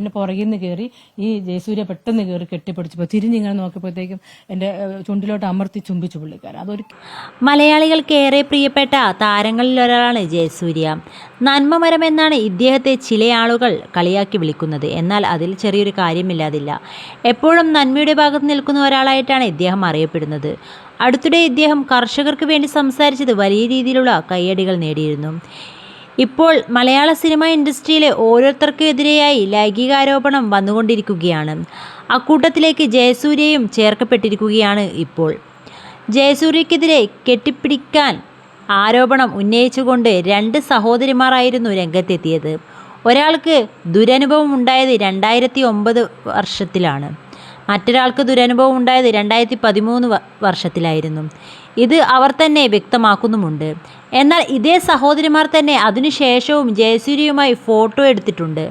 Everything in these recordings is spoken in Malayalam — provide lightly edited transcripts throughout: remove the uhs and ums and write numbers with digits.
പിന്നെ പുറകിൽ നിന്ന് കയറി ഈ ജയസൂര്യ പെട്ടെന്ന് കയറി കെട്ടിപ്പിടിച്ചപ്പോൾ തിരിഞ്ഞിങ്ങനെ നോക്കിയപ്പോഴത്തേക്കും എൻ്റെ ചുണ്ടിലോട്ട് അമർത്തി ചുംബിച്ചു പുള്ളിക്കാരൻ. അതൊരു മലയാളികൾക്ക് ഏറെ പ്രിയപ്പെട്ട താരങ്ങളിൽ ഒരാളാണ് ജയസൂര്യ. നന്മമരം എന്നാണ് ഇദ്ദേഹത്തെ ചില ആളുകൾ കളിയാക്കി വിളിക്കുന്നത്. എന്നാൽ അതിൽ ചെറിയൊരു കാര്യമില്ലാതില്ല. എപ്പോഴും നന്മയുടെ ഭാഗത്ത് നിൽക്കുന്ന ഒരാളായിട്ടാണ് ഇദ്ദേഹം അറിയപ്പെടുന്നത്. അടുത്തിടെ ഇദ്ദേഹം കർഷകർക്ക് വേണ്ടി സംസാരിച്ചത് വലിയ രീതിയിലുള്ള കയ്യടികൾ നേടിയിരുന്നു. ഇപ്പോൾ മലയാള സിനിമ ഇൻഡസ്ട്രിയിലെ ഓരോരുത്തർക്കെതിരെയായി ലൈംഗികാരോപണം വന്നുകൊണ്ടിരിക്കുകയാണ്. അക്കൂട്ടത്തിലേക്ക് ജയസൂര്യയും ചേർക്കപ്പെട്ടിരിക്കുകയാണ് ഇപ്പോൾ. ജയസൂര്യക്കെതിരെ കെട്ടിപ്പിടിക്കാൻ ആരോപണം ഉന്നയിച്ചുകൊണ്ട് 2 സഹോദരിമാരായിരുന്നു രംഗത്തെത്തിയത്. ഒരാൾക്ക് ദുരനുഭവം ഉണ്ടായത് 2009 വർഷത്തിലാണ്. മറ്റൊരാൾക്ക് ദുരനുഭവം ഉണ്ടായത് 2013 വർഷത്തിലായിരുന്നു. ഇത് അവർ തന്നെ വ്യക്തമാക്കുന്നുമുണ്ട്. എന്നാൽ ഇതേ സഹോദരിമാർ തന്നെ അതിനുശേഷവും ജയസൂര്യയുമായി ഫോട്ടോ എടുത്തിട്ടുണ്ട്.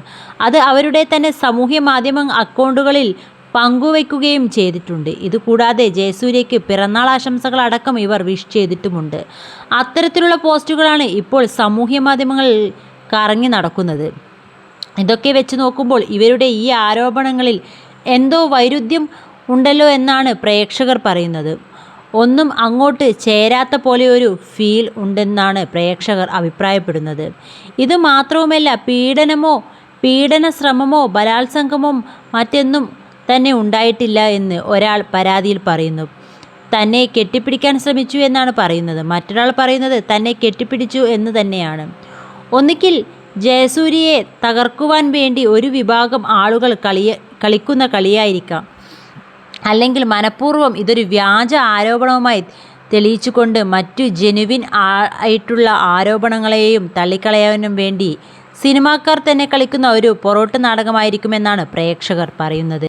അത് അവരുടെ തന്നെ സാമൂഹ്യ മാധ്യമ അക്കൗണ്ടുകളിൽ പങ്കുവയ്ക്കുകയും ചെയ്തിട്ടുണ്ട്. ഇതുകൂടാതെ ജയസൂര്യയ്ക്ക് പിറന്നാൾ ആശംസകൾ അടക്കം ഇവർ വിഷ് ചെയ്തിട്ടുമുണ്ട്. അത്തരത്തിലുള്ള പോസ്റ്റുകളാണ് ഇപ്പോൾ സാമൂഹ്യ മാധ്യമങ്ങളിൽ കറങ്ങി നടക്കുന്നത്. ഇതൊക്കെ വെച്ച് നോക്കുമ്പോൾ ഇവരുടെ ഈ ആരോപണങ്ങളിൽ എന്തോ വൈരുദ്ധ്യം ഉണ്ടല്ലോ എന്നാണ് പ്രേക്ഷകർ പറയുന്നത്. ഒന്നും അങ്ങോട്ട് ചേരാത്ത പോലെ ഒരു ഫീൽ ഉണ്ടെന്നാണ് പ്രേക്ഷകർ അഭിപ്രായപ്പെടുന്നത്. ഇത് മാത്രവുമല്ല, പീഡന ശ്രമമോ ബലാത്സംഗമോ മറ്റൊന്നും തന്നെ ഉണ്ടായിട്ടില്ല എന്ന് ഒരാൾ പരാതിയിൽ പറയുന്നു. തന്നെ കെട്ടിപ്പിടിക്കാൻ ശ്രമിച്ചു എന്നാണ് പറയുന്നത്. മറ്റൊരാൾ പറയുന്നത് തന്നെ കെട്ടിപ്പിടിച്ചു എന്ന് തന്നെയാണ്. ഒന്നുകിൽ ജയസൂര്യയെ തകർക്കുവാൻ വേണ്ടി ഒരു വിഭാഗം ആളുകൾ കളിക്കുന്ന കളിയായിരിക്കാം, അല്ലെങ്കിൽ മനഃപൂർവ്വം ഇതൊരു വ്യാജ ആരോപണവുമായി തെളിയിച്ചുകൊണ്ട് മറ്റു ജെനുവിൻ ആയിട്ടുള്ള ആരോപണങ്ങളെയും തള്ളിക്കളയാനും വേണ്ടി സിനിമാക്കാർ തന്നെ കളിക്കുന്ന ഒരു പൊറോട്ട് നാടകമായിരിക്കുമെന്നാണ് പ്രേക്ഷകർ പറയുന്നത്.